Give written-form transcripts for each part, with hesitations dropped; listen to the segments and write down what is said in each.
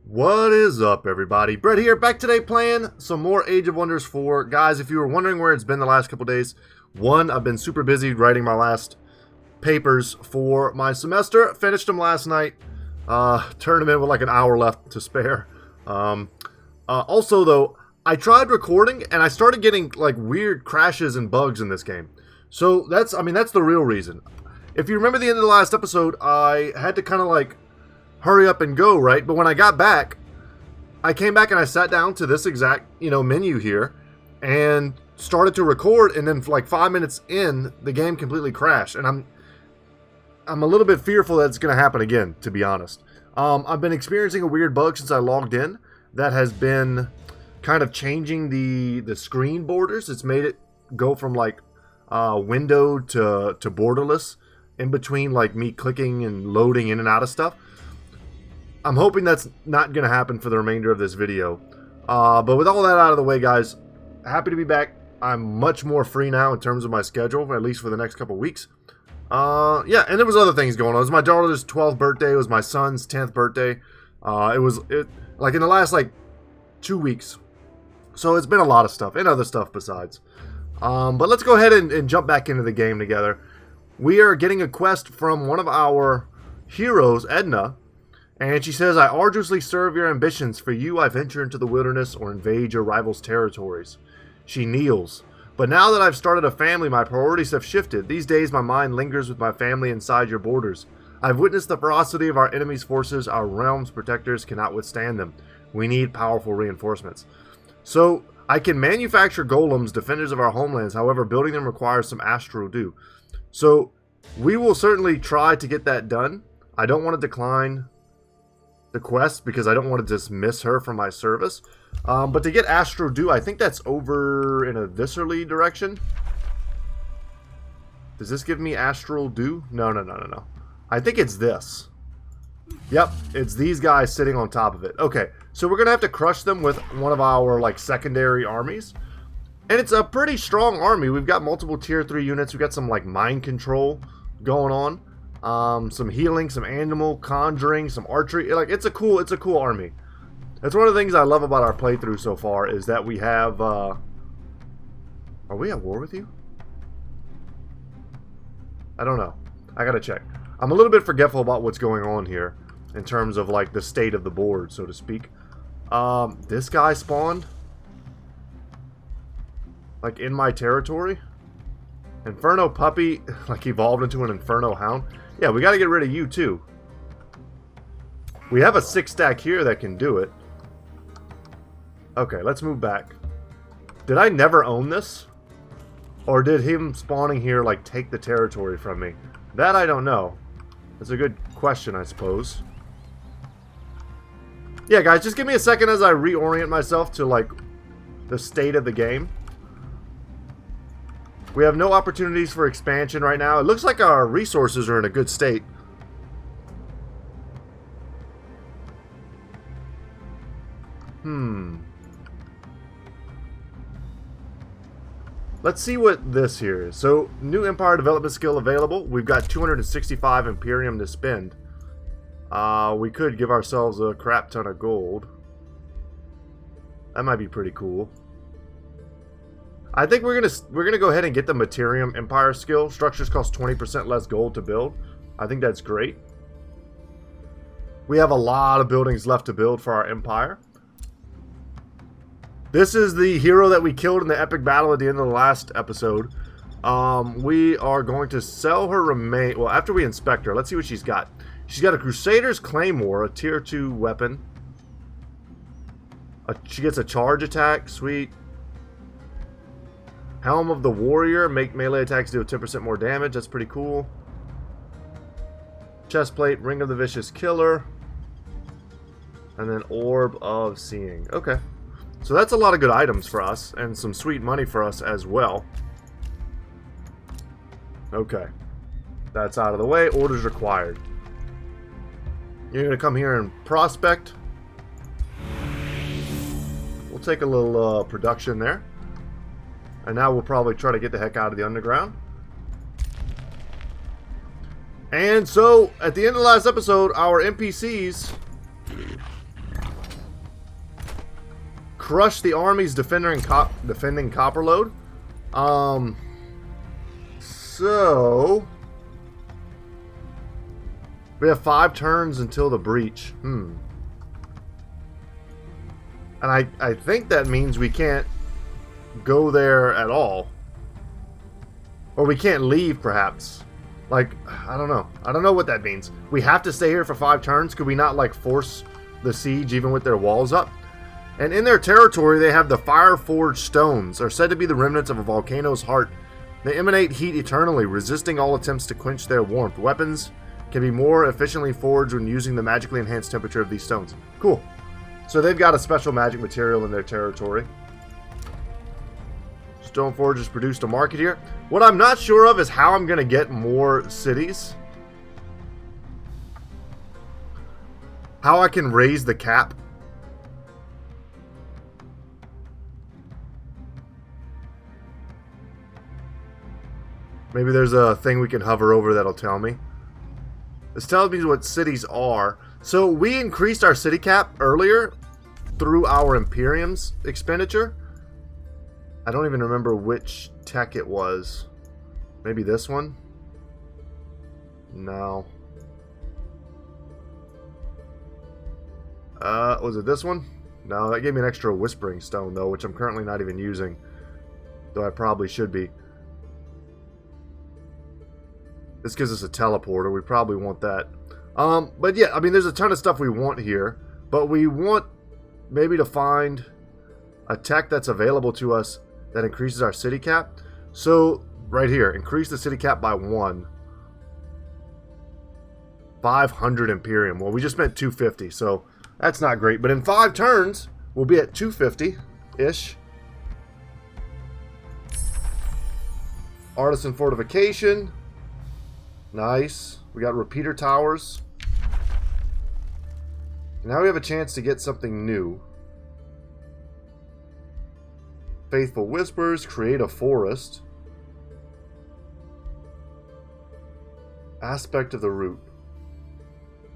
What is up, everybody? Brett here, back today playing some more Age of Wonders 4. Guys, if you were wondering where it's been the last couple days, one, I've been super busy writing my last papers for my semester. Finished them last night. Turned them in with like an hour left to spare. Also, though, I tried recording and I started getting like weird crashes and bugs in this game. So that's the real reason. If you remember the end of the last episode, I had to kind of like hurry up and go, right? But when I got back, I came back and I sat down to this exact, menu here and started to record, and then like 5 minutes in, the game completely crashed. And I'm a little bit fearful that it's going to happen again, to be honest. I've been experiencing a weird bug since I logged in that has been kind of changing the screen borders. It's made it go from like window to borderless in between like me clicking and loading in and out of stuff. I'm hoping that's not going to happen for the remainder of this video. But with all that out of the way, guys, happy to be back. I'm much more free now in terms of my schedule, at least for the next couple weeks. Yeah, and there was other things going on. It was my daughter's 12th birthday. It was my son's 10th birthday. It was like in the last like 2 weeks. So it's been a lot of stuff and other stuff besides. But let's go ahead and jump back into the game together. We are getting a quest from one of our heroes, Edna. And she says, I arduously serve your ambitions. For you, I venture into the wilderness or invade your rivals' territories. She kneels. But now that I've started a family, my priorities have shifted. These days, my mind lingers with my family inside your borders. I've witnessed the ferocity of our enemy's forces. Our realm's protectors cannot withstand them. We need powerful reinforcements. So, I can manufacture golems, defenders of our homelands. However, building them requires some astral dew. So, we will certainly try to get that done. I don't want to decline the quest because I don't want to dismiss her from my service. But to get Astro Dew, I think that's over in a viscerally direction. Does this give me Astral Dew? No. I think it's this. Yep, it's these guys sitting on top of it. Okay, so we're going to have to crush them with one of our like secondary armies. And it's a pretty strong army. We've got multiple tier 3 units. We've got some like mind control going on. Some healing, some animal conjuring, some archery. Like it's a cool army. That's one of the things I love about our playthrough so far is that we have are we at war with you? I don't know. I gotta check. I'm a little bit forgetful about what's going on here in terms of like the state of the board, so to speak. This guy spawned like in my territory. Inferno Puppy like evolved into an Inferno Hound. Yeah, we got to get rid of you too. We have a 6-stack here that can do it. Okay, let's move back. Did I never own this? Or did him spawning here like take the territory from me? That I don't know. That's a good question, I suppose. Yeah, guys, just give me a second as I reorient myself to like the state of the game. We have no opportunities for expansion right now. It looks like our resources are in a good state. Let's see what this here is. So, new Empire development skill available. We've got 265 Imperium to spend. We could give ourselves a crap ton of gold. That might be pretty cool. I think we're gonna go ahead and get the Materium Empire skill. Structures cost 20% less gold to build. I think that's great. We have a lot of buildings left to build for our empire. This is the hero that we killed in the epic battle at the end of the last episode. We are going to sell her remain. Well, after we inspect her, let's see what she's got. She's got a Crusader's Claymore, a tier 2 weapon. She gets a charge attack. Sweet. Helm of the Warrior, make melee attacks do 10% more damage. That's pretty cool. Chestplate, Ring of the Vicious Killer. And then Orb of Seeing. Okay. So that's a lot of good items for us, and some sweet money for us as well. Okay. That's out of the way. Orders required. You're going to come here and prospect. We'll take a little production there. And now we'll probably try to get the heck out of the underground. And so, at the end of the last episode, our NPCs crush the armies defending Copperload. So we have 5 turns until the breach. And I think that means we can't go there at all. Or we can't leave, perhaps. Like, I don't know. I don't know what that means. We have to stay here for 5 turns. Could we not, like, force the siege even with their walls up? And in their territory, they have the fire-forged stones, are said to be the remnants of a volcano's heart. They emanate heat eternally, resisting all attempts to quench their warmth. Weapons can be more efficiently forged when using the magically enhanced temperature of these stones. Cool. So they've got a special magic material in their territory. Stoneforgers produced a market here. What I'm not sure of is how I'm going to get more cities. How I can raise the cap. Maybe there's a thing we can hover over that'll tell me. This tells me what cities are. So we increased our city cap earlier through our Imperium's expenditure. I don't even remember which tech it was. Maybe this one? No. Was it this one? No, that gave me an extra Whispering Stone, though, which I'm currently not even using. Though I probably should be. This gives us a teleporter. We probably want that. But yeah, I mean, there's a ton of stuff we want here. But we want maybe to find a tech that's available to us that increases our city cap. So, right here, increase the city cap by 1. 500 Imperium. Well, we just spent 250, so that's not great. But in 5 turns, we'll be at 250-ish. Artisan Fortification. Nice. We got repeater towers. Now we have a chance to get something new. Faithful Whispers. Create a forest. Aspect of the Root.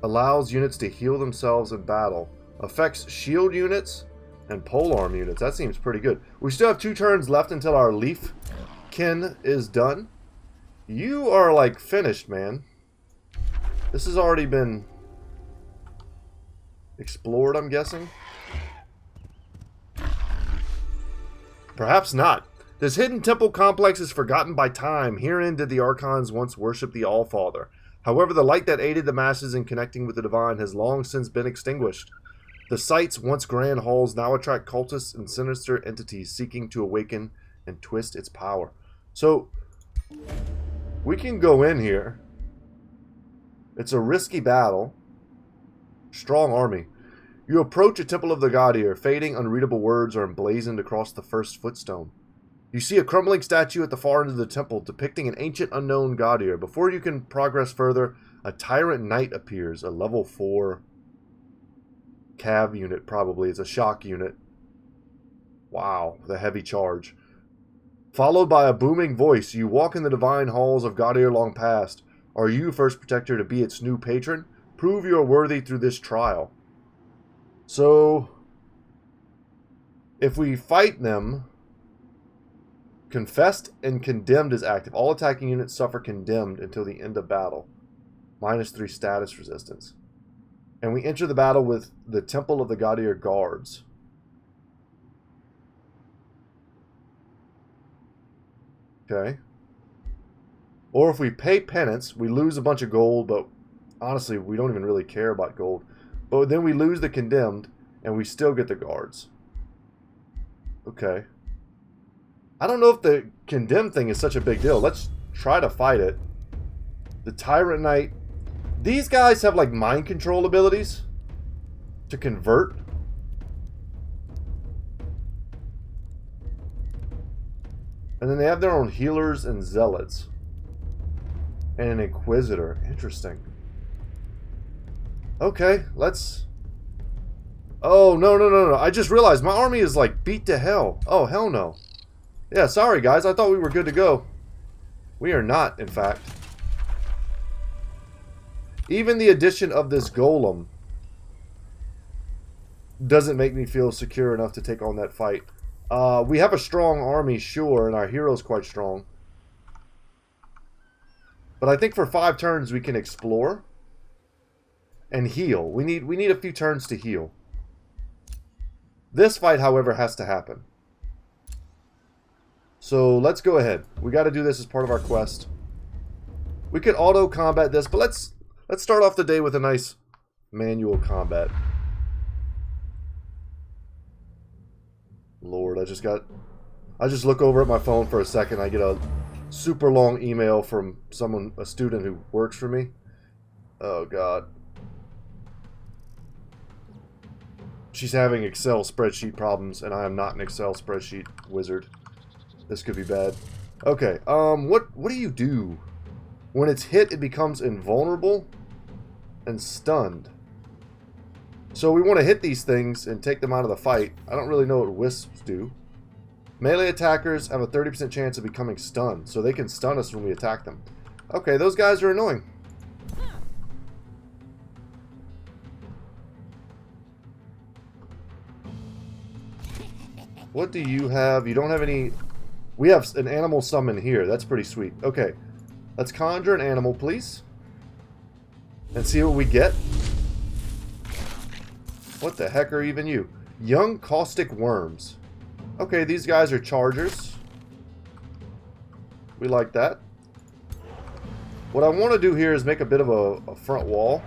Allows units to heal themselves in battle. Affects shield units and polearm units. That seems pretty good. We still have 2 turns left until our Leafkin is done. You are, like, finished, man. This has already been explored, I'm guessing. Perhaps not. This hidden temple complex is forgotten by time. Herein did the Archons once worship the Allfather. However, the light that aided the masses in connecting with the divine has long since been extinguished. The site's once grand halls now attract cultists and sinister entities seeking to awaken and twist its power. So, we can go in here. It's a risky battle. Strong army. You approach a temple of the Gaudier. Fading, unreadable words are emblazoned across the first footstone. You see a crumbling statue at the far end of the temple depicting an ancient unknown Gaudier. Before you can progress further, a tyrant knight appears. A level 4 cav unit, probably. It's a shock unit. Wow, the heavy charge. Followed by a booming voice, you walk in the divine halls of Gaudier long past. Are you, First Protector, to be its new patron? Prove you are worthy through this trial. So, if we fight them, Confessed and Condemned is active. All attacking units suffer Condemned until the end of battle. -3 status resistance. And we enter the battle with the Temple of the Gaudier Guards. Okay. Or if we pay penance, we lose a bunch of gold, but honestly, we don't even really care about gold. But then we lose the Condemned, and we still get the Guards. Okay. I don't know if the Condemned thing is such a big deal. Let's try to fight it. The Tyrant Knight. These guys have, like, mind control abilities to convert. And then they have their own healers and zealots. And an Inquisitor. Interesting. Okay, let's... Oh, no. I just realized my army is, like, beat to hell. Oh, hell no. Yeah, sorry, guys. I thought we were good to go. We are not, in fact. Even the addition of this golem doesn't make me feel secure enough to take on that fight. We have a strong army, sure, and our hero's quite strong. But I think for 5 turns we can explore and heal. We need a few turns to heal. This fight, however, has to happen. So let's go ahead. We got to do this as part of our quest. We could auto combat this, but let's start off the day with a nice manual combat. Lord, I just look over at my phone for a second. I get a super long email from a student who works for me. Oh God. She's having Excel spreadsheet problems, and I am not an Excel spreadsheet wizard. This could be bad. Okay, what do you do? When it's hit, it becomes invulnerable and stunned. So we want to hit these things and take them out of the fight. I don't really know what wisps do. Melee attackers have a 30% chance of becoming stunned, so they can stun us when we attack them. Okay, those guys are annoying. What do you have? You don't have any... We have an animal summon here. That's pretty sweet. Okay. Let's conjure an animal, please. And see what we get. What the heck are even you? Young caustic worms. Okay, these guys are chargers. We like that. What I want to do here is make a bit of a front wall.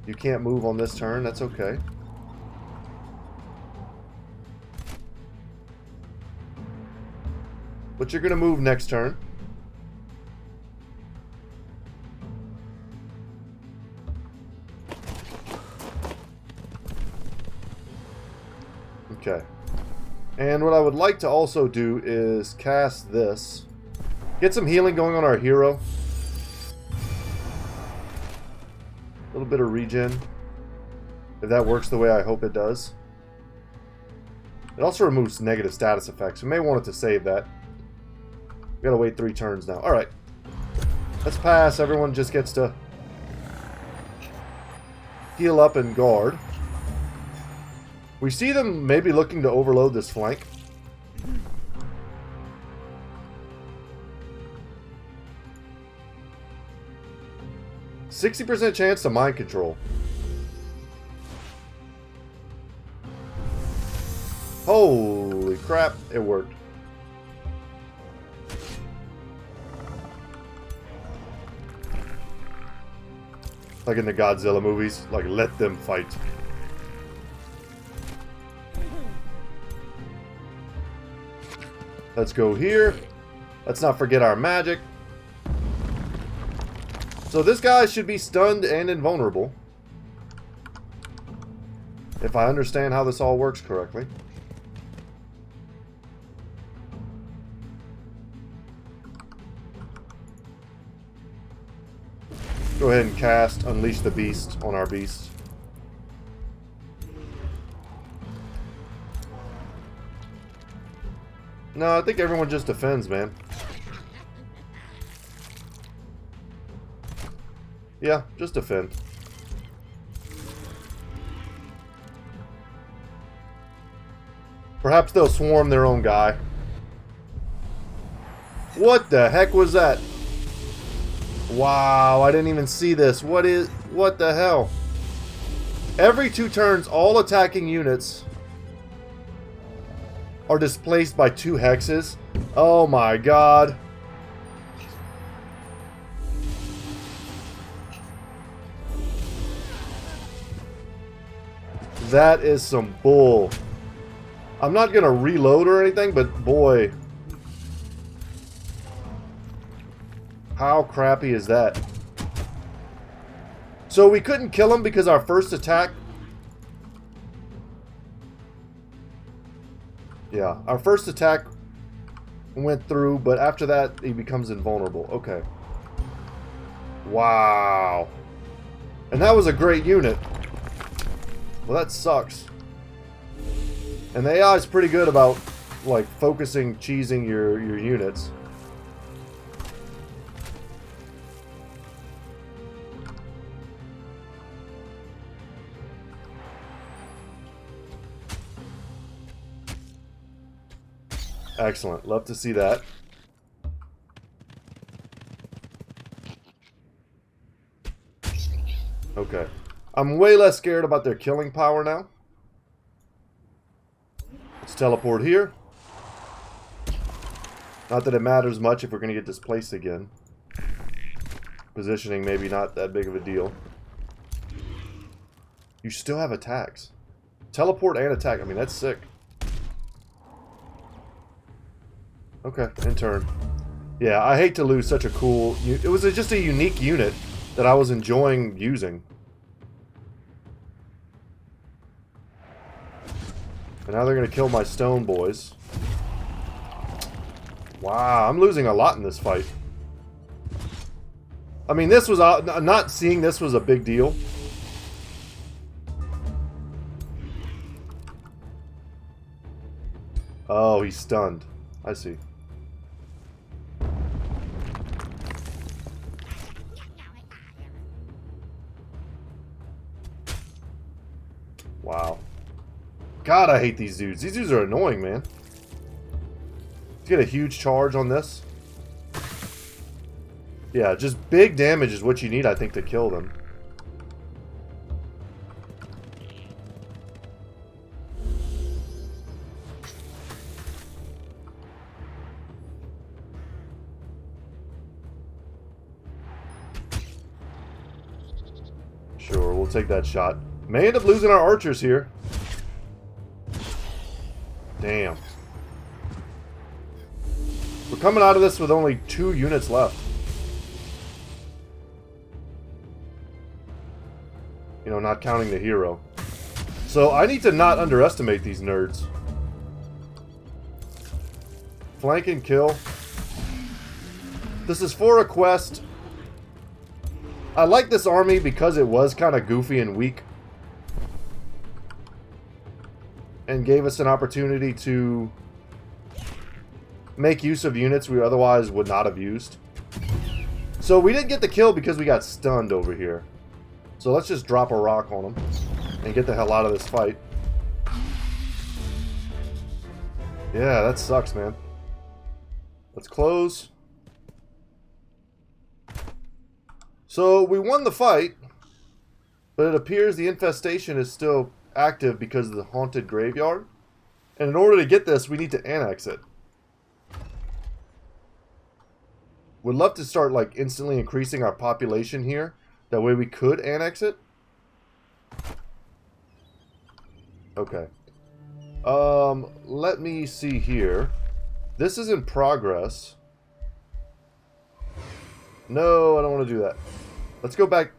You can't move on this turn. That's okay. But you're going to move next turn. Okay. And what I would like to also do is cast this. Get some healing going on our hero. A little bit of regen. If that works the way I hope it does. It also removes negative status effects. We may want it to save that. We gotta wait 3 turns now. Alright. Let's pass. Everyone just gets to heal up and guard. We see them maybe looking to overload this flank. %60 chance to mind control. Holy crap, it worked. Like in the Godzilla movies, like let them fight. Let's go here. Let's not forget our magic. So this guy should be stunned and invulnerable. If I understand how this all works correctly. Go ahead and cast Unleash the Beast on our beast. No, I think everyone just defends, man. Yeah, just defend. Perhaps they'll swarm their own guy. What the heck was that? Wow, I didn't even see this. What the hell? Every 2 turns, all attacking units are displaced by 2 hexes. Oh my god. That is some bull. I'm not gonna reload or anything, but boy. How crappy is that? So we couldn't kill him because our first attack... Yeah, our first attack went through, but after that he becomes invulnerable. Okay. Wow. And that was a great unit. Well, that sucks. And the AI is pretty good about, like, focusing, cheesing your units. Excellent. Love to see that. Okay. I'm way less scared about their killing power now. Let's teleport here. Not that it matters much if we're going to get displaced again. Positioning maybe not that big of a deal. You still have attacks. Teleport and attack. I mean, that's sick. Okay, in turn. Yeah, I hate to lose such a cool... It was just a unique unit that I was enjoying using. And now they're going to kill my stone boys. Wow, I'm losing a lot in this fight. I mean, this was... Not seeing this was a big deal. Oh, he's stunned. I see. Wow. God, I hate these dudes. These dudes are annoying, man. Let's get a huge charge on this. Yeah, just big damage is what you need, I think, to kill them. Sure, we'll take that shot. May end up losing our archers here. Damn. We're coming out of this with only 2 units left. You know, not counting the hero. So I need to not underestimate these nerds. Flank and kill. This is for a quest. I like this army because it was kind of goofy and weak. And gave us an opportunity to make use of units we otherwise would not have used. So we didn't get the kill because we got stunned over here. So let's just drop a rock on them and get the hell out of this fight. Yeah, that sucks, man. Let's close. So we won the fight, but it appears the infestation is still active because of the haunted graveyard. And in order to get this, we need to annex it. Would love to start like instantly increasing our population here. That way we could annex it. Okay. Let me see here. This is in progress. No, I don't want to do that. Let's go back.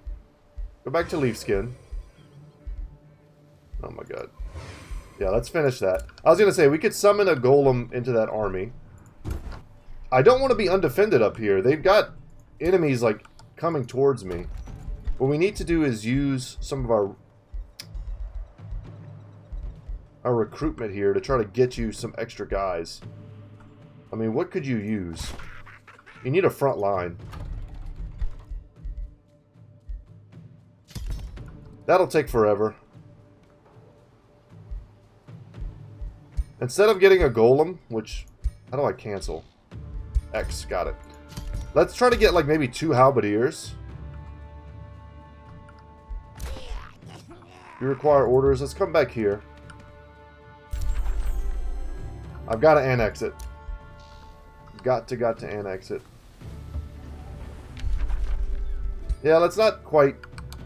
Go back to leaf skin. Oh my god. Yeah, let's finish that. I was going to say, we could summon a golem into that army. I don't want to be undefended up here. They've got enemies, like, coming towards me. What we need to do is use some of our recruitment here to try to get you some extra guys. I mean, what could you use? You need a front line. That'll take forever. Instead of getting a golem, which... How do I cancel? X, got it. Let's try to get like maybe 2 halberdiers. You require orders. Let's come back here. I've got to annex it. Got to annex it. Yeah, let's not quite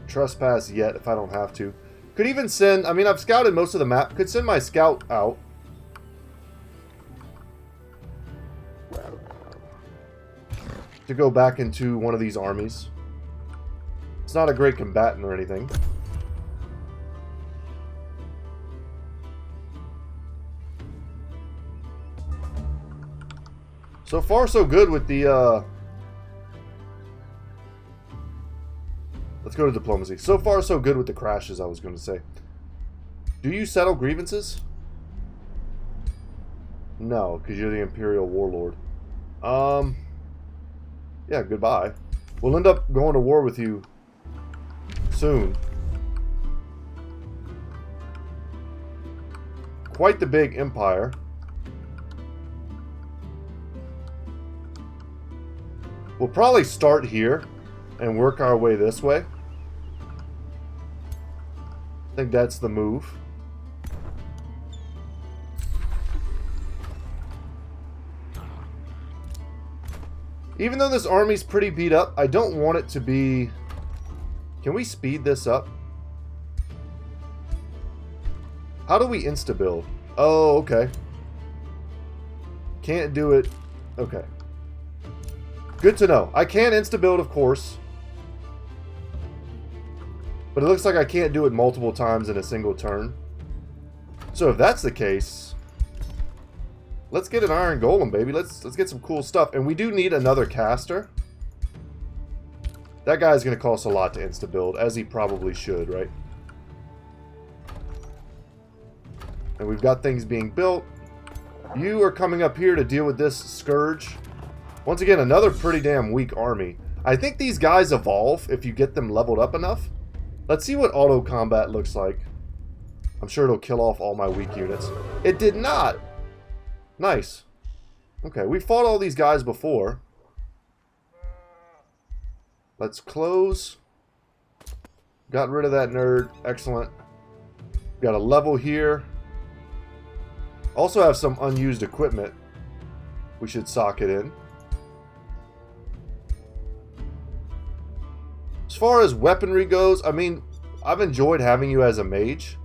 trespass yet if I don't have to. Could even send... I mean, I've scouted most of the map. Could send my scout out. To go back into one of these armies. It's not a great combatant or anything. So far, so good with the, Let's go to diplomacy. So far, so good with the crashes, I was going to say. Do you settle grievances? No, because you're the Imperial Warlord. Yeah, goodbye. We'll end up going to war with you soon. Quite the big empire. We'll probably start here and work our way this way. I think that's the move. Even though this army's pretty beat up, I don't want it to be... Can we speed this up? How do we insta-build? Oh, okay. Can't do it. Okay. Good to know. I can insta-build, of course. But it looks like I can't do it multiple times in a single turn. So if that's the case... Let's get an iron golem, baby. Let's get some cool stuff. And we do need another caster. That guy's going to cost a lot to insta-build, as he probably should, right? And we've got things being built. You are coming up here to deal with this Scourge. Once again, another pretty damn weak army. I think these guys evolve if you get them leveled up enough. Let's see what auto combat looks like. I'm sure it'll kill off all my weak units. It did not! Nice. Okay, we fought all these guys before. Let's close. Got rid of that nerd. Excellent. Got a level here. Also have some unused equipment. We should sock it in. As far as weaponry goes, I mean, I've enjoyed having you as a mage.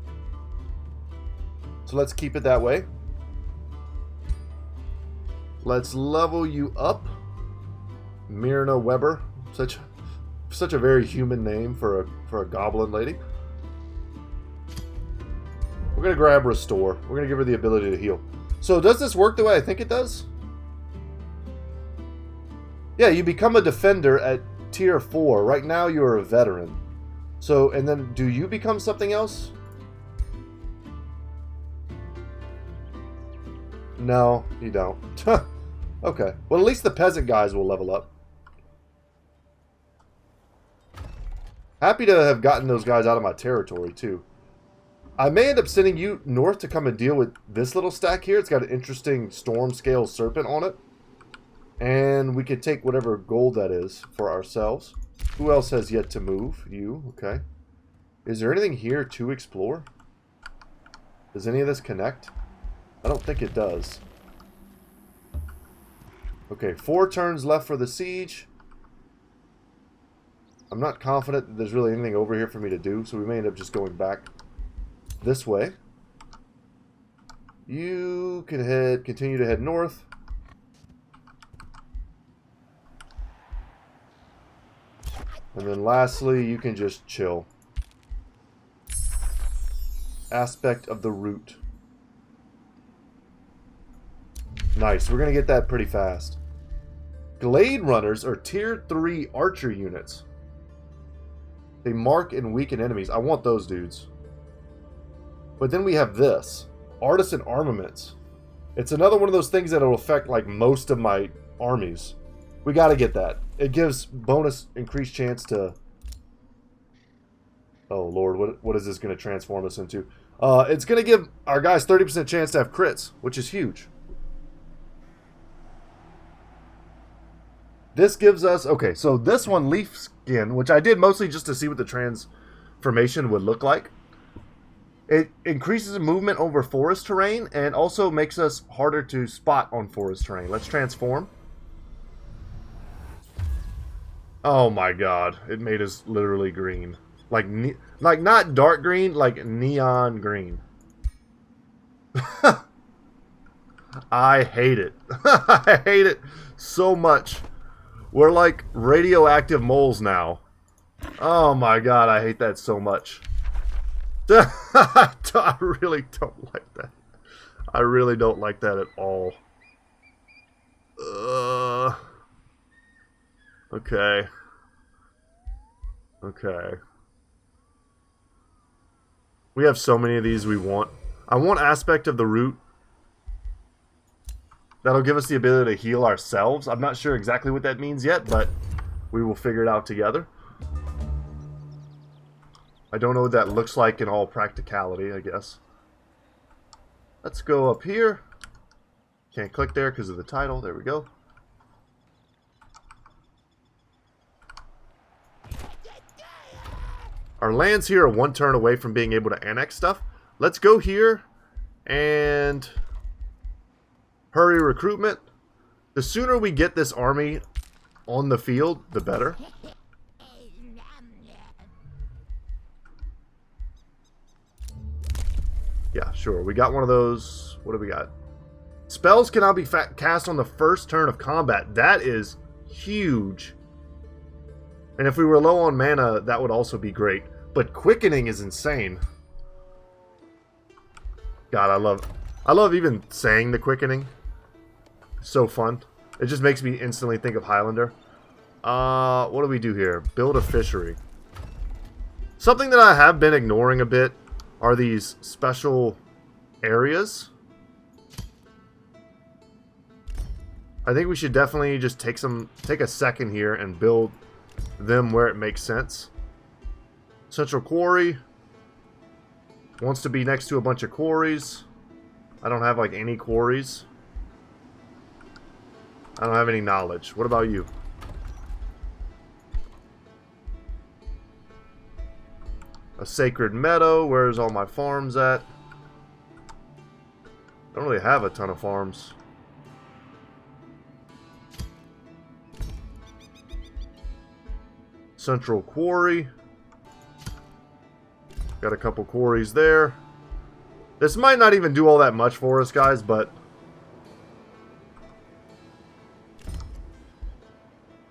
So let's keep it that way. Let's level you up. Myrna Weber. Such a very human name for a goblin lady. We're going to grab Restore. We're going to give her the ability to heal. So does this work the way I think it does? Yeah, you become a defender at tier 4. Right now you're a veteran. So, and then do you become something else? No, you don't. Okay. Well, at least the peasant guys will level up. Happy to have gotten those guys out of my territory, too. I may end up sending you north to come and deal with this little stack here. It's got an interesting storm scale serpent on it. And we could take whatever gold that is for ourselves. Who else has yet to move? You. Okay. Is there anything here to explore? Does any of this connect? I don't think it does. Okay, 4 turns left for the siege. I'm not confident that there's really anything over here for me to do, so we may end up just going back this way. You can continue to head north. And then lastly, you can just chill. Aspect of the root. Nice, we're going to get that pretty fast. Glade Runners are tier 3 archer units. They mark and weaken enemies. I want those dudes. But then we have this. Artisan Armaments. It's another one of those things that will affect like most of my armies. We got to get that. It gives bonus increased chance to... Oh lord, what is this going to transform us into? It's going to give our guys 30% chance to have crits, which is huge. This gives us... Okay, so this one, Leaf Skin, which I did mostly just to see what the transformation would look like. It increases movement over forest terrain and also makes us harder to spot on forest terrain. Let's transform. Oh my god. It made us literally green. Like not dark green, like neon green. I hate it. I hate it so much. We're like radioactive moles now. Oh my god, I hate that so much. I really don't like that. I really don't like that at all. Okay. Okay. We have so many of these we want. I want Aspect of the Root. That'll give us the ability to heal ourselves. I'm not sure exactly what that means yet, but we will figure it out together. I don't know what that looks like in all practicality, I guess. Let's go up here. Can't click there because of the title. There we go. Our lands here are one turn away from being able to annex stuff. Let's go here and hurry recruitment. The sooner we get this army on the field, the better. Yeah, sure. We got one of those. What do we got? Spells cannot be cast on the first turn of combat. That is huge. And if we were low on mana, that would also be great. But quickening is insane. God, I love even saying the quickening. So fun. It just makes me instantly think of Highlander. What do we do here? Build a fishery. Something that I have been ignoring a bit are these special areas. I think we should definitely just take a second here and build them where it makes sense. Central quarry wants to be next to a bunch of quarries. I don't have like any quarries. I don't have any knowledge. What about you? A sacred meadow. Where's all my farms at? Don't really have a ton of farms. Central quarry. Got a couple quarries there. This might not even do all that much for us, guys, but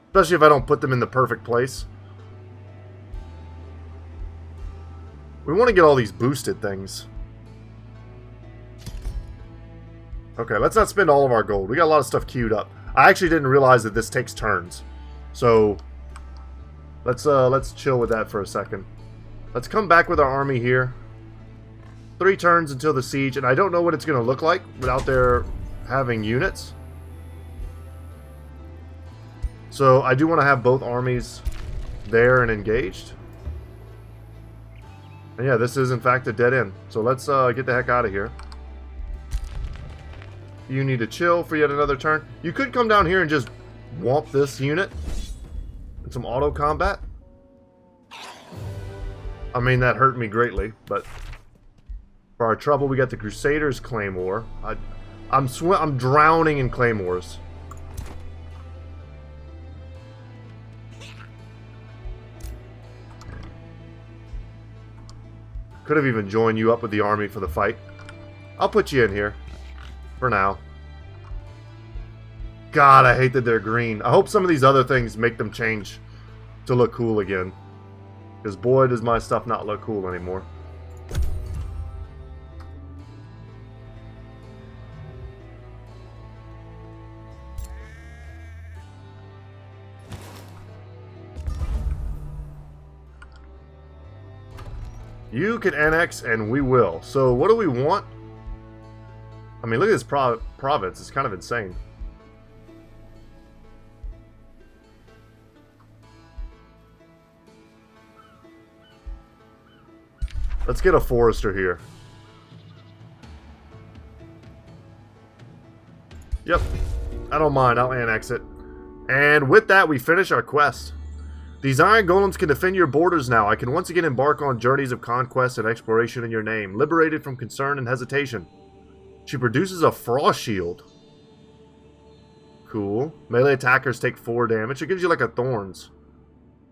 especially if I don't put them in the perfect place. We want to get all these boosted things. Okay, let's not spend all of our gold. We got a lot of stuff queued up. I actually didn't realize that this takes turns. So let's chill with that for a second. Let's come back with our army here. 3 turns until the siege, and I don't know what it's going to look like without their having units. So I do want to have both armies there and engaged. And yeah, this is in fact a dead end. So let's get the heck out of here. You need to chill for yet another turn. You could come down here and just womp this unit. And some auto combat. I mean, that hurt me greatly, but for our trouble, we got the Crusaders Claymore. I'm drowning in Claymores. Could have even joined you up with the army for the fight. I'll put you in here. For now. God, I hate that they're green. I hope some of these other things make them change to look cool again. Because boy, does my stuff not look cool anymore. You can annex, and we will. So, what do we want? I mean, look at this province. It's kind of insane. Let's get a forester here. Yep. I don't mind. I'll annex it. And with that, we finish our quest. These iron golems can defend your borders now. I can once again embark on journeys of conquest and exploration in your name, liberated from concern and hesitation. She produces a frost shield. Cool. Melee attackers take 4 damage. It gives you like a thorns.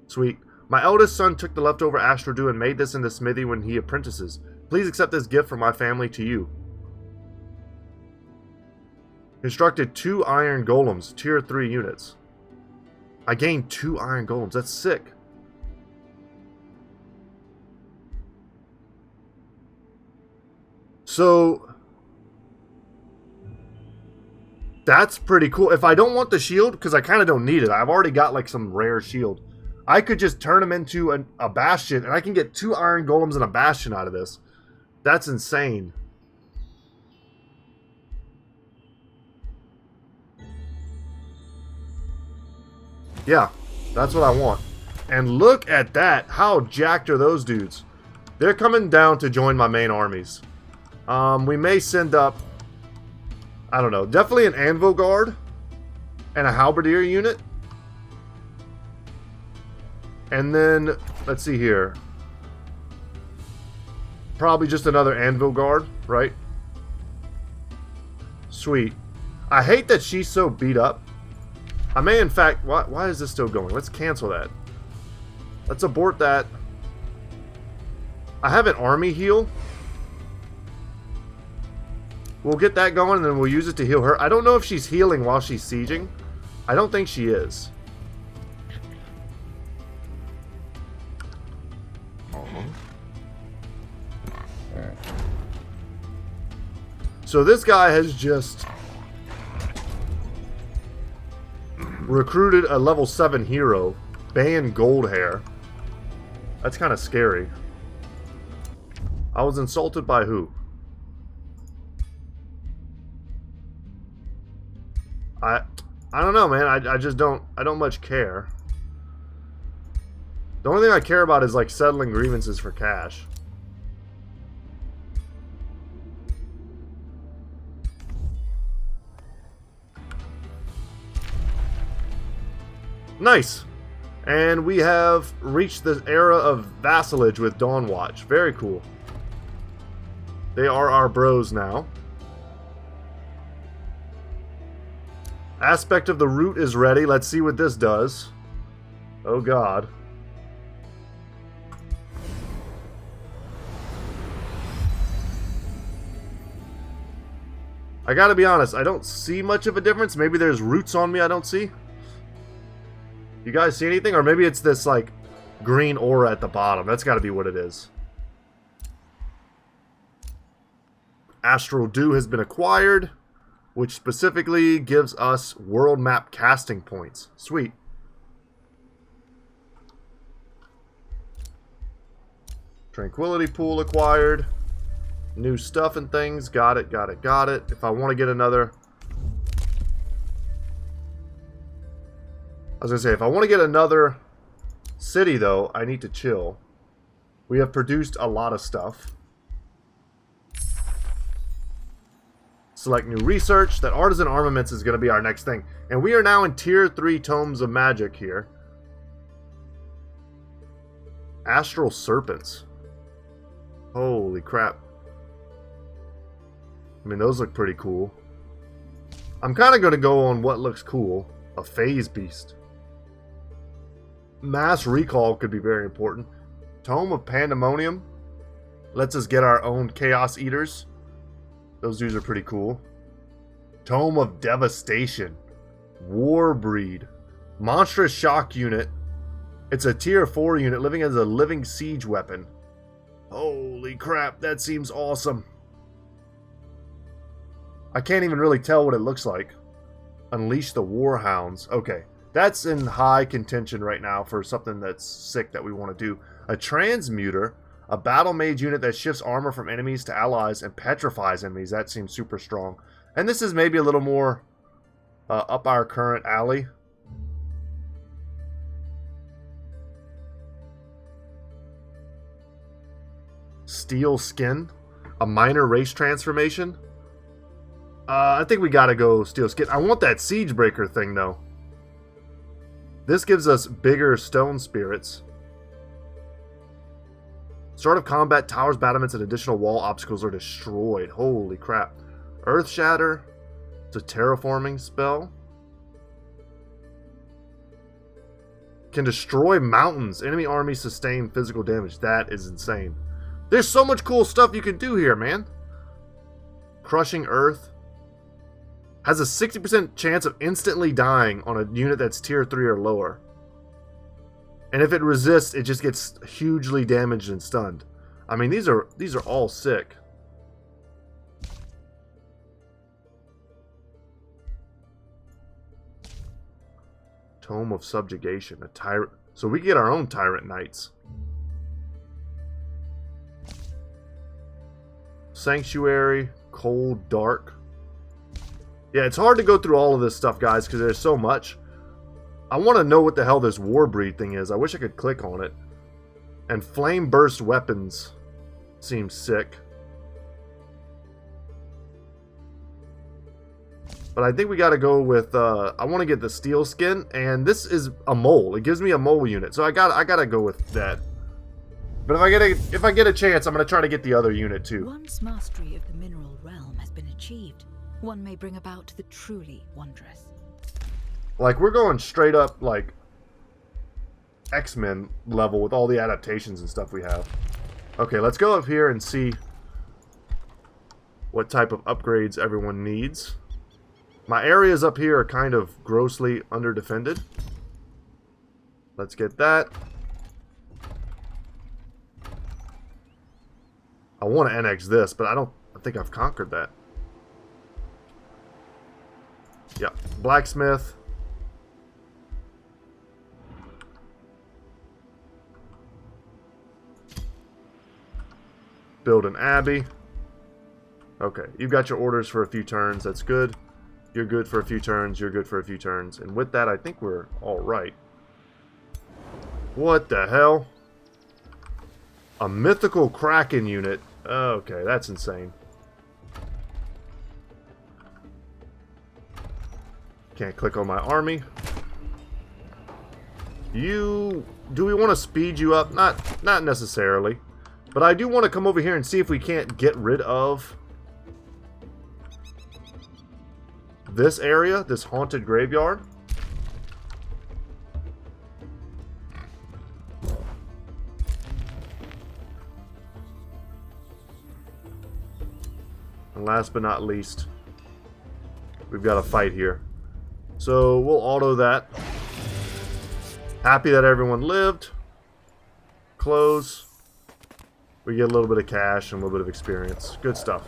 Sweet. My eldest son took the leftover astral dew and made this in the smithy when he apprentices. Please accept this gift from my family to you. Constructed 2 iron golems, tier 3 units. I gained 2 iron golems. That's sick. So that's pretty cool. If I don't want the shield, because I kind of don't need it. I've already got like some rare shield. I could just turn them into a bastion, and I can get 2 iron golems and a bastion out of this. That's insane. Yeah, that's what I want. And look at that. How jacked are those dudes? They're coming down to join my main armies. We may send up, I don't know, definitely an anvil guard and a halberdier unit. And then, let's see here. Probably just another anvil guard, right? Sweet. I hate that she's so beat up. I may, in fact... Why is this still going? Let's cancel that. Let's abort that. I have an army heal. We'll get that going, and then we'll use it to heal her. I don't know if she's healing while she's sieging. I don't think she is. So this guy has just recruited a level 7 hero, Ban Goldhair. That's kind of scary. I was insulted by who? I don't know, man. I just don't much care. The only thing I care about is like settling grievances for cash. Nice. And we have reached the era of vassalage with Dawnwatch. Very cool. They are our bros now. Aspect of the root is ready. Let's see what this does. Oh god. I gotta be honest, I don't see much of a difference. Maybe there's roots on me I don't see. You guys see anything? Or maybe it's this, like, green aura at the bottom. That's got to be what it is. Astral Dew has been acquired, which specifically gives us world map casting points. Sweet. Tranquility Pool acquired. New stuff and things. Got it, got it, got it. If I want to get another... I was going to say, if I want to get another city, though, I need to chill. We have produced a lot of stuff. Select new research. That artisan armaments is going to be our next thing. And we are now in tier 3 tomes of magic here. Astral serpents. Holy crap. I mean, those look pretty cool. I'm kind of going to go on what looks cool. A phase beast. Mass recall could be very important. Tome of Pandemonium lets us get our own Chaos Eaters. Those dudes are pretty cool. Tome of Devastation. Warbreed. Monstrous Shock Unit. It's a tier 4 unit living as a living siege weapon. Holy crap, that seems awesome. I can't even really tell what it looks like. Unleash the Warhounds. Okay. That's in high contention right now for something that's sick that we want to do. A Transmuter, a battle mage unit that shifts armor from enemies to allies and petrifies enemies. That seems super strong. And this is maybe a little more up our current alley. Steel Skin, a minor race transformation. I think we gotta go Steel Skin. I want that Siege Breaker thing though. This gives us bigger stone spirits. Start of combat, towers, battlements, and additional wall obstacles are destroyed. Holy crap. Earth Shatter. It's a terraforming spell. Can destroy mountains. Enemy armies sustain physical damage. That is insane. There's so much cool stuff you can do here, man. Crushing Earth. Has a 60% chance of instantly dying on a unit that's tier 3 or lower. And if it resists, it just gets hugely damaged and stunned. I mean, these are all sick. Tome of Subjugation, a tyrant. So we get our own Tyrant Knights. Sanctuary, Cold Dark. Yeah, it's hard to go through all of this stuff, guys, because there's so much. I want to know what the hell this Warbreed thing is. I wish I could click on it. And Flame Burst Weapons seems sick. But I think we got to go with, I want to get the Steel Skin, and this is a mole. It gives me a mole unit, so I gotta go with that. But if I get a chance, I'm gonna try to get the other unit too. Once mastery of the mineral realm has been achieved, one may bring about the truly wondrous. Like, we're going straight up, like, X-Men level with all the adaptations and stuff we have. Okay, let's go up here and see what type of upgrades everyone needs. My areas up here are kind of grossly under-defended. Let's get that. I want to annex this, but I think I've conquered that. Yeah, blacksmith. Build an abbey. Okay, you've got your orders for a few turns. That's good. You're good for a few turns. You're good for a few turns. And with that, I think we're all right. What the hell? A mythical Kraken unit. Okay, that's insane. Can't click on my army. Do we want to speed you up? Not necessarily. But I do want to come over here and see if we can't get rid of this area, this haunted graveyard. And last but not least, we've got a fight here. So we'll auto that. Happy that everyone lived. Close. We get a little bit of cash and a little bit of experience. Good stuff.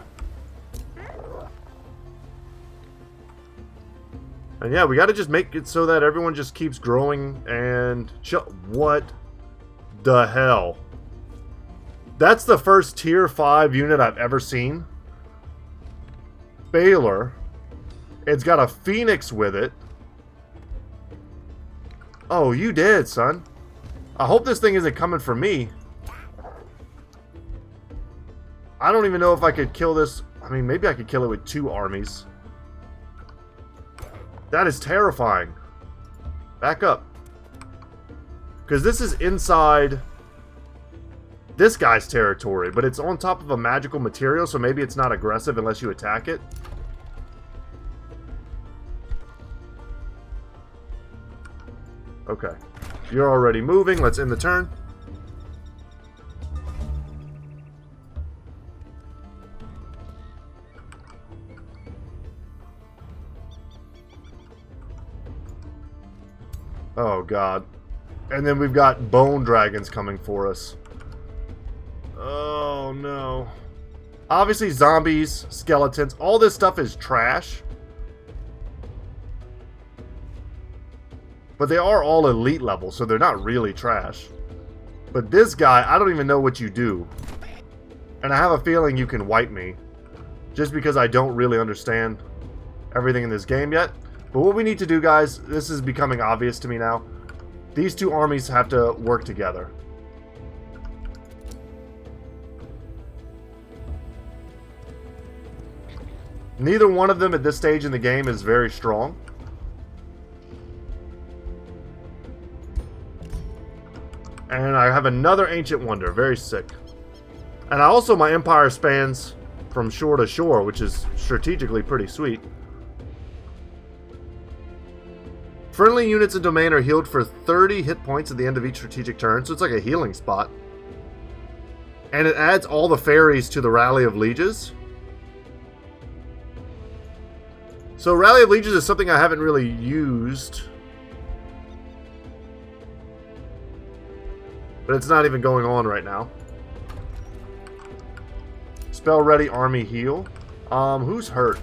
And yeah, we got to just make it so that everyone just keeps growing and... What the hell? That's the first tier 5 unit I've ever seen. Baylor. It's got a phoenix with it. Oh, you did, son. I hope this thing isn't coming for me. I don't even know if I could kill this. I mean, maybe I could kill it with 2 armies. That is terrifying. Back up. Because this is inside this guy's territory, but it's on top of a magical material, so maybe it's not aggressive unless you attack it. Okay. You're already moving. Let's end the turn. Oh, God. And then we've got bone dragons coming for us. Oh, no. Obviously, zombies, skeletons, all this stuff is trash. But they are all elite level, so they're not really trash. But this guy, I don't even know what you do. And I have a feeling you can wipe me. Just because I don't really understand everything in this game yet. But what we need to do, guys, this is becoming obvious to me now. These 2 armies have to work together. Neither one of them at this stage in the game is very strong. And I have another Ancient Wonder. Very sick. And also my empire spans from shore to shore, which is strategically pretty sweet. Friendly units in domain are healed for 30 hit points at the end of each strategic turn, so it's like a healing spot. And it adds all the fairies to the Rally of Lieges. So Rally of Lieges is something I haven't really used. But it's not even going on right now. Spell ready, army heal. Who's hurt?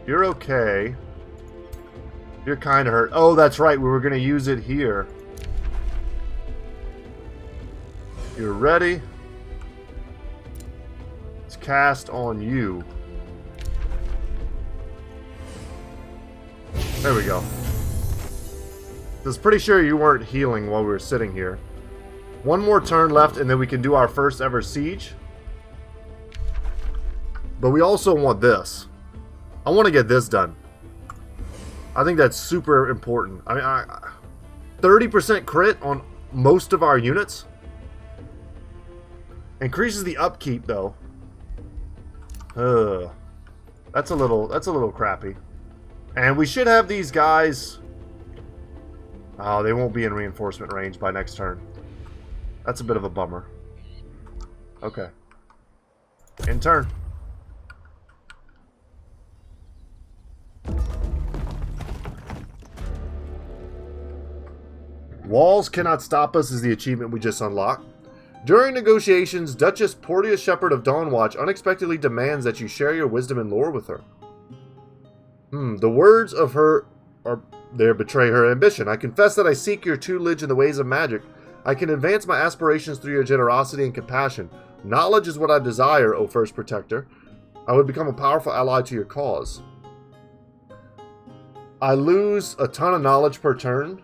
You're okay. You're kind of hurt. Oh, that's right. We were going to use it here. You're ready. It's cast on you. There we go. I was pretty sure you weren't healing while we were sitting here. One more turn left, and then we can do our first ever siege. But we also want this. I want to get this done. I think that's super important. I mean, 30% crit on most of our units. Increases the upkeep though. That's a little crappy. And we should have these guys. Oh, they won't be in reinforcement range by next turn. That's a bit of a bummer. Okay. In turn. Walls cannot stop us is the achievement we just unlocked. During negotiations, Duchess Portia Shepherd of Dawnwatch unexpectedly demands that you share your wisdom and lore with her. The words of her there betray her ambition. I confess that I seek your tutelage in the ways of magic. I can advance my aspirations through your generosity and compassion. Knowledge is what I desire, O First Protector. I would become a powerful ally to your cause. I lose a ton of knowledge per turn.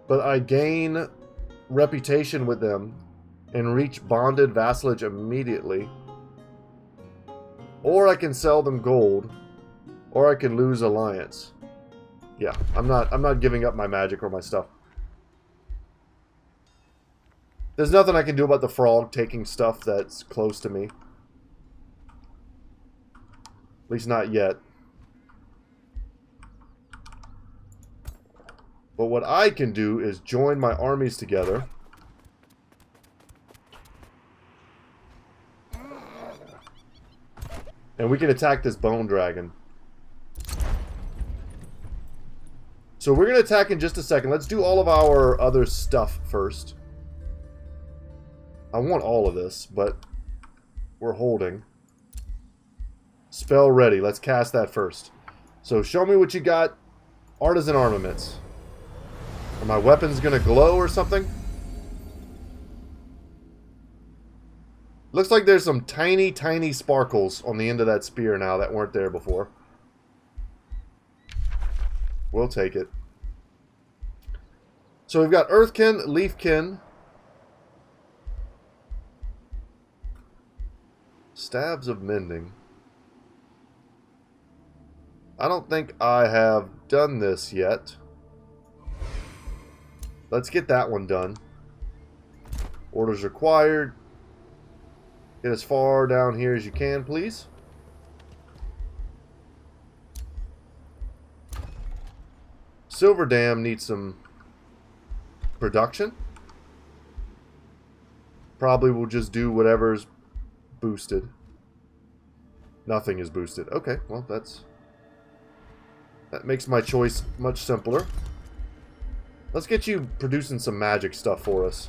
But I gain reputation with them and reach bonded vassalage immediately. Or I can sell them gold, or I can lose alliance. Yeah, I'm not giving up my magic or my stuff. There's nothing I can do about the frog taking stuff that's close to me. At least not yet. But what I can do is join my armies together. And we can attack this bone dragon. So we're going to attack in just a second. Let's do all of our other stuff first. I want all of this, but we're holding. Spell ready. Let's cast that first. So show me what you got. Artisan armaments. Are my weapons going to glow or something? Looks like there's some tiny, tiny sparkles on the end of that spear now that weren't there before. We'll take it. So we've got Earthkin, Leafkin, Stabs of Mending. I don't think I have done this yet. Let's get that one done. Orders required. Get as far down here as you can, please. Silver Dam needs some production. Probably will just do whatever's boosted. Nothing is boosted. Okay, well that makes my choice much simpler. Let's get you producing some magic stuff for us.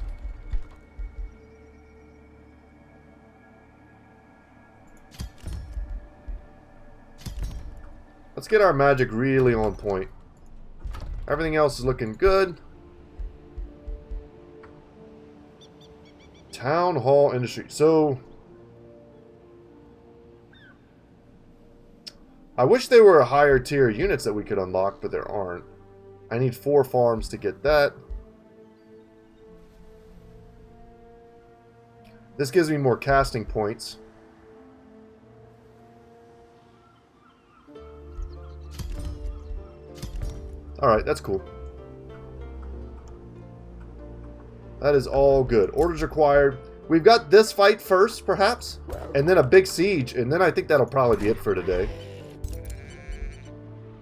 Let's get our magic really on point. Everything else is looking good. Town Hall Industry. So, I wish there were higher tier units that we could unlock, but there aren't. I need 4 farms to get that. This gives me more casting points. Alright, that's cool. That is all good. Orders required. We've got this fight first, perhaps, and then a big siege, and then I think that'll probably be it for today.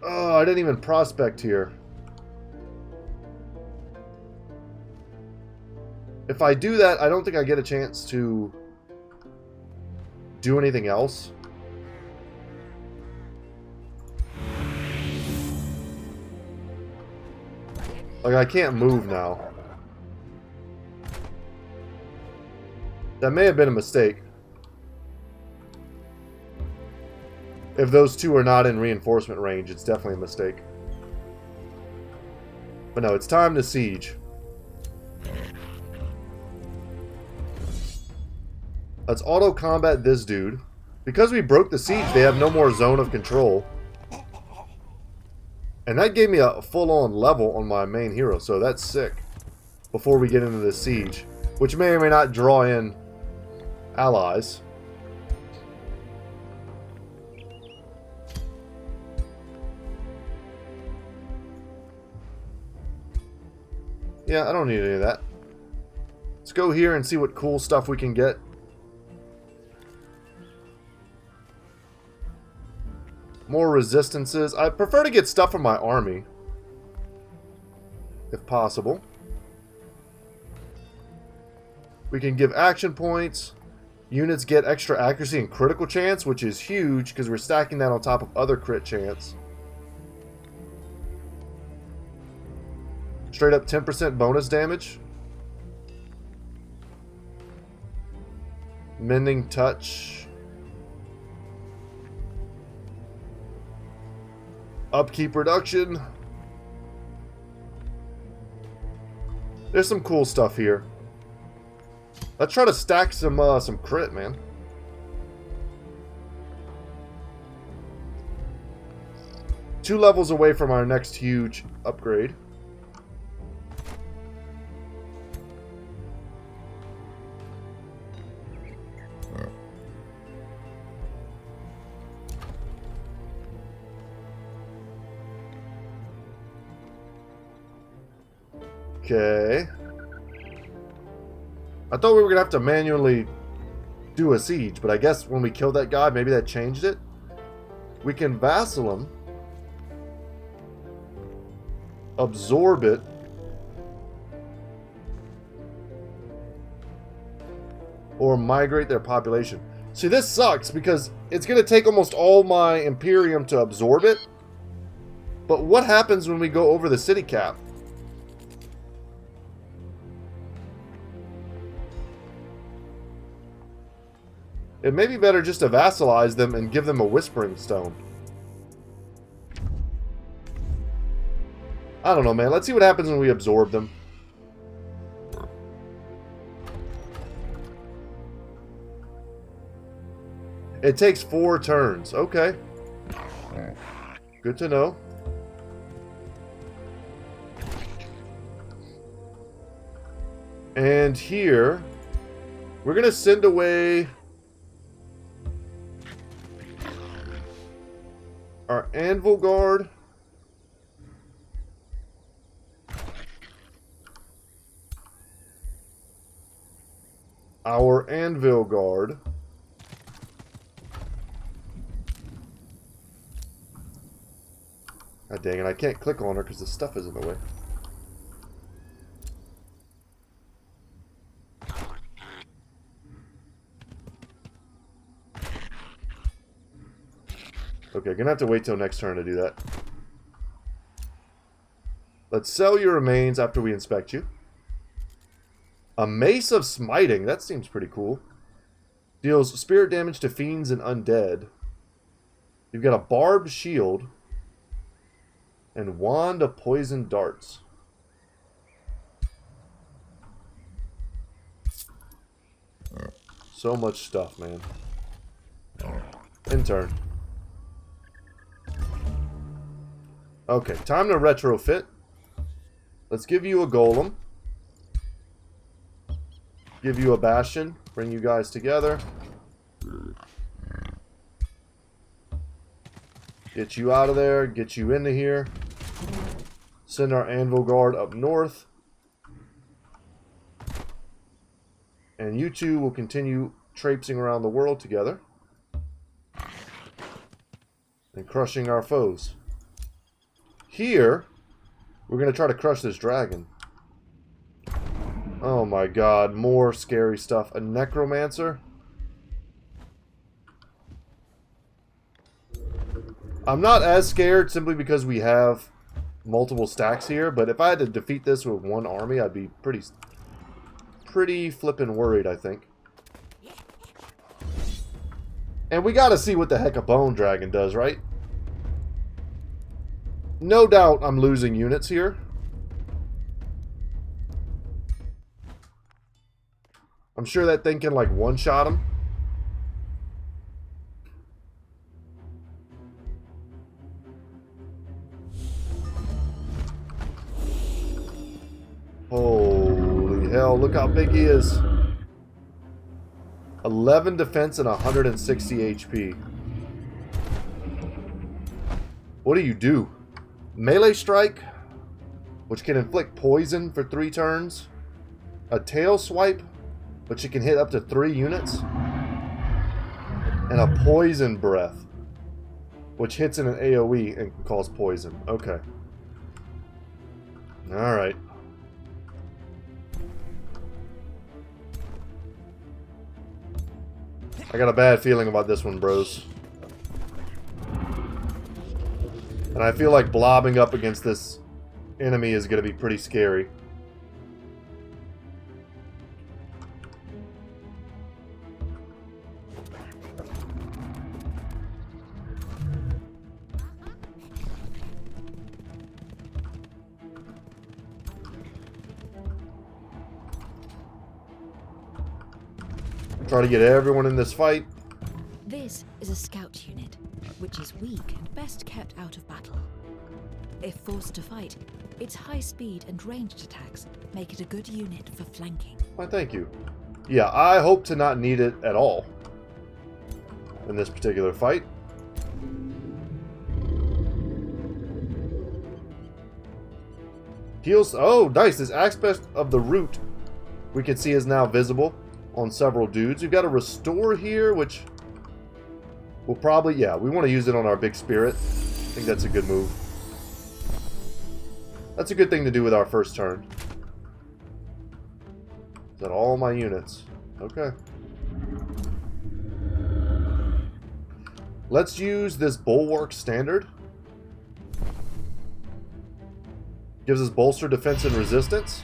Oh, I didn't even prospect here. If I do that, I don't think I get a chance to do anything else. Like, I can't move now. That may have been a mistake. If those two are not in reinforcement range, it's definitely a mistake. But no, it's time to siege. Let's auto-combat this dude. Because we broke the siege, they have no more zone of control. And that gave me a full-on level on my main hero, so that's sick. Before we get into this siege. Which may or may not draw in allies. Yeah, I don't need any of that. Let's go here and see what cool stuff we can get. More resistances. I prefer to get stuff from my army, if possible. We can give action points. Units get extra accuracy and critical chance, which is huge because we're stacking that on top of other crit chance. Straight up 10% bonus damage. Mending touch. Upkeep reduction. There's some cool stuff here. Let's try to stack some crit, man. Two levels away from our next huge upgrade. Okay. I thought we were going to have to manually do a siege, but I guess when we killed that guy, maybe that changed it. We can vassal him. Absorb it. Or migrate their population. See, this sucks because it's going to take almost all my Imperium to absorb it. But what happens when we go over the city cap? It may be better just to vassalize them and give them a Whispering Stone. I don't know, man. Let's see what happens when we absorb them. It takes 4 turns. Okay. Good to know. And here, we're going to send away our Anvil Guard. Our Anvil Guard. God dang it, I can't click on her because the stuff is in the way. Okay, gonna have to wait till next turn to do that. Let's sell your remains after we inspect you. A Mace of Smiting, that seems pretty cool. Deals spirit damage to fiends and undead. You've got a barbed shield. And Wand of Poison Darts. So much stuff, man. In turn. Okay, time to retrofit. Let's give you a golem. Give you a bastion. Bring you guys together. Get you out of there. Get you into here. Send our Anvil Guard up north. And you two will continue traipsing around the world together. And crushing our foes. Here, we're going to try to crush this dragon. Oh my god, more scary stuff. A necromancer? I'm not as scared simply because we have multiple stacks here, but if I had to defeat this with one army, I'd be pretty flippin' worried, I think. And we gotta see what the heck a bone dragon does, right? No doubt I'm losing units here. I'm sure that thing can, like, one-shot him. Holy hell, look how big he is. 11 defense and 160 HP. What do you do? Melee strike? which can inflict poison for 3 turns. A tail swipe, which it can hit up to 3 units. And a poison breath, which hits in an AoE and can cause poison. Okay. Alright. I got a bad feeling about this one, bros. And I feel like blobbing up against this enemy is going to be pretty scary. Try to get everyone in this fight. This is a scout unit, which is weak and best kept out of battle. If forced to fight, its high speed and ranged attacks make it a good unit for flanking. Why, thank you. Yeah, I hope to not need it at all in this particular fight. Heals. Oh, nice. This aspect of the root we can see is now visible on several dudes. We've got a restore here, which we'll probably, yeah, we want to use it on our big spirit. I think that's a good move. That's a good thing to do with our first turn. Is that all my units? Okay. Let's use this Bulwark Standard. Gives us bolster defense and resistance.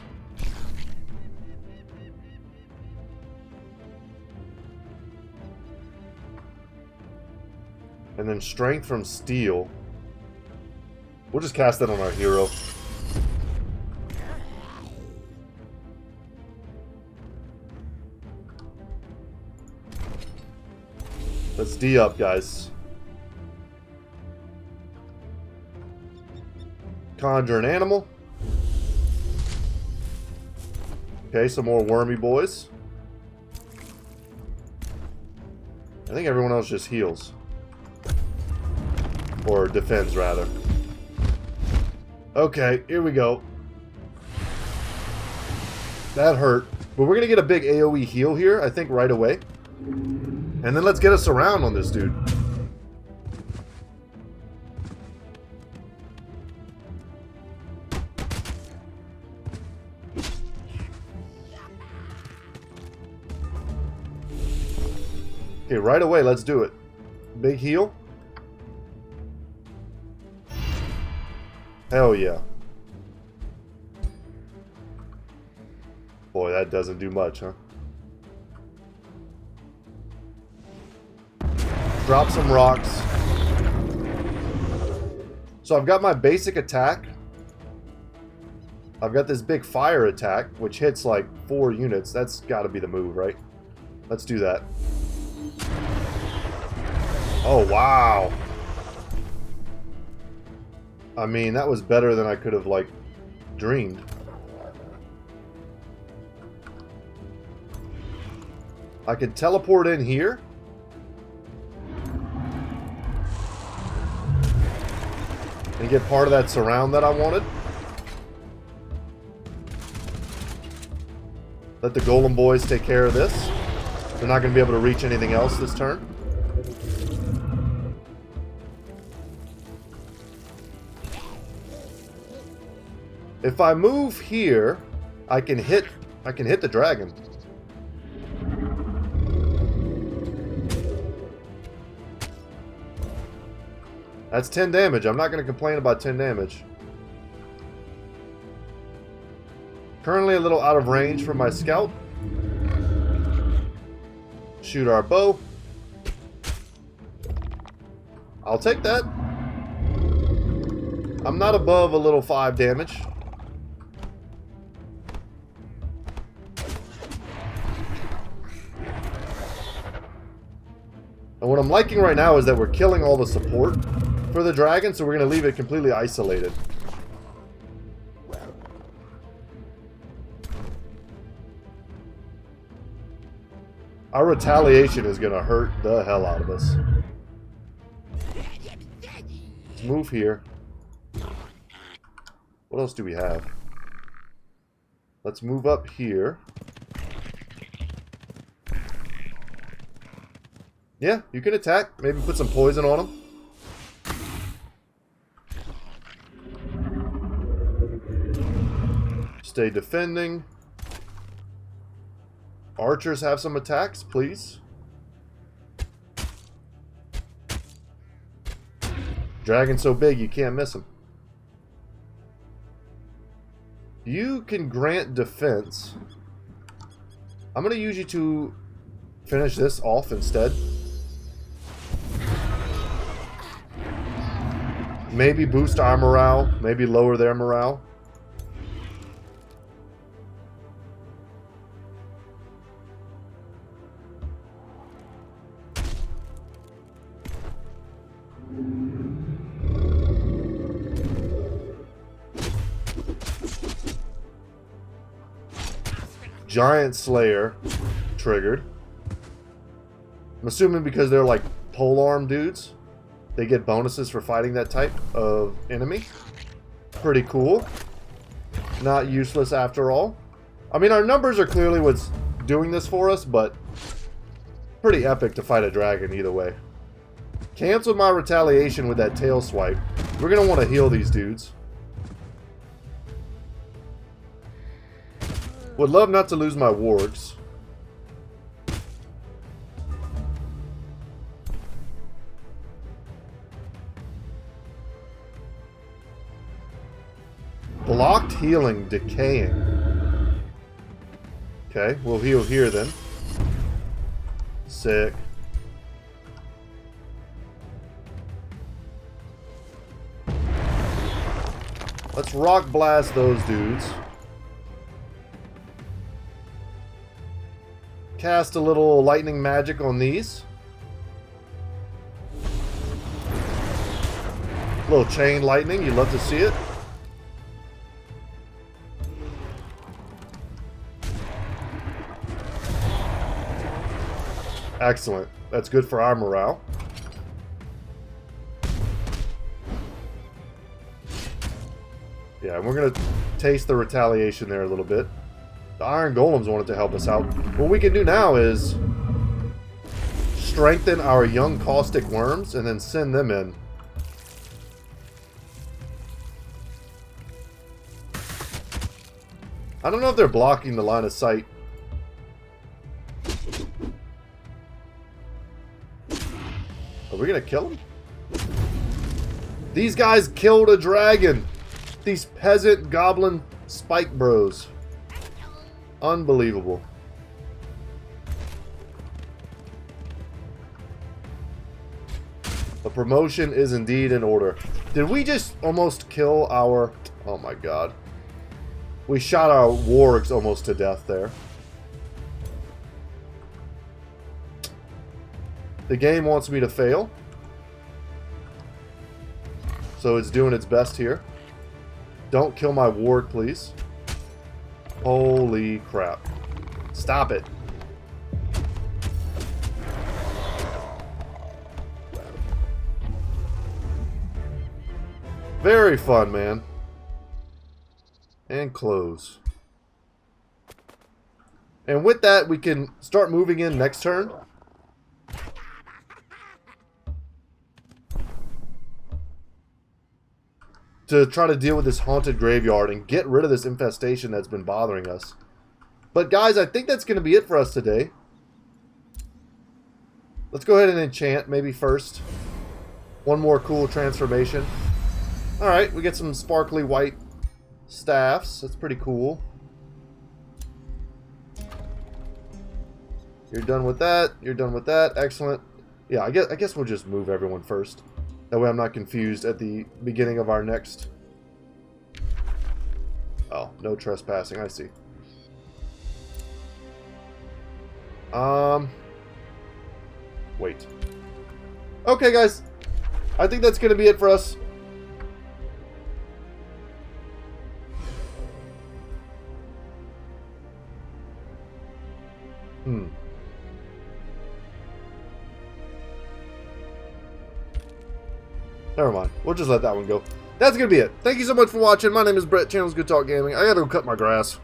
And then strength from steel. We'll just cast that on our hero. Let's D up, guys. Conjure an animal. Okay, some more wormy boys. I think everyone else just heals. Or defends, rather. Okay, here we go. That hurt. But we're going to get a big AoE heal here, I think, right away. And then let's get us around on this dude. Okay, right away, let's do it. Big heal. Hell yeah. Boy, that doesn't do much, huh? Drop some rocks. So I've got my basic attack. I've got this big fire attack, which hits like 4 units. That's got to be the move, right? Let's do that. Oh, wow. I mean, that was better than I could have, like, dreamed. I could teleport in here. And get part of that surround that I wanted. Let the golem boys take care of this. They're not going to be able to reach anything else this turn. If I move here, I can hit the dragon. That's 10 damage. I'm not going to complain about 10 damage. Currently a little out of range from my scout. Shoot our bow. I'll take that. I'm not above a little 5 damage. And what I'm liking right now is that we're killing all the support for the dragon, so we're going to leave it completely isolated. Our retaliation is going to hurt the hell out of us. Let's move here. What else do we have? Let's move up here. Yeah, you can attack. Maybe put some poison on them. Stay defending. Archers have some attacks, please. Dragon's so big you can't miss him. You can grant defense. I'm going to use you to finish this off instead. Maybe boost our morale. Maybe lower their morale. Giant Slayer triggered. I'm assuming because they're like polearm dudes, they get bonuses for fighting that type of enemy. Pretty cool. Not useless after all. I mean, our numbers are clearly what's doing this for us, but pretty epic to fight a dragon either way. Canceled my retaliation with that tail swipe. We're going to want to heal these dudes. Would love not to lose my wargs. Blocked healing decaying. Okay, we'll heal here then. Sick. Let's rock blast those dudes. Cast a little lightning magic on these. Little chain lightning, you love to see it. Excellent. That's good for our morale. Yeah, and we're going to taste the retaliation there a little bit. The Iron Golems wanted to help us out. What we can do now is strengthen our young caustic worms and then send them in. I don't know if they're blocking the line of sight. Are we going to kill them? These guys killed a dragon. These peasant goblin spike bros. Unbelievable. A promotion is indeed in order. Did we just almost kill our... Oh my god. We shot our wargs almost to death there. The game wants me to fail. So it's doing its best here. Don't kill my warg, please. Holy crap. Stop it. Very fun, man. And close. And with that, we can start moving in next turn. To try to deal with this haunted graveyard and get rid of this infestation that's been bothering us. But guys, I think that's going to be it for us today. Let's go ahead and enchant maybe first. One more cool transformation. Alright, we get some sparkly white staffs. That's pretty cool. You're done with that. You're done with that. Excellent. Yeah, I guess we'll just move everyone first. That way I'm not confused at the beginning of our next... Oh, no trespassing. I see. Wait. Okay, guys. I think that's going to be it for us. Never mind. We'll just let that one go. that's going to be it. Thank you so much for watching. My name is Brett, channel's Goodtalk Gaming. I got to go cut my grass.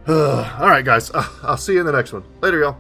Alright, guys. I'll see you in the next one. Later, y'all.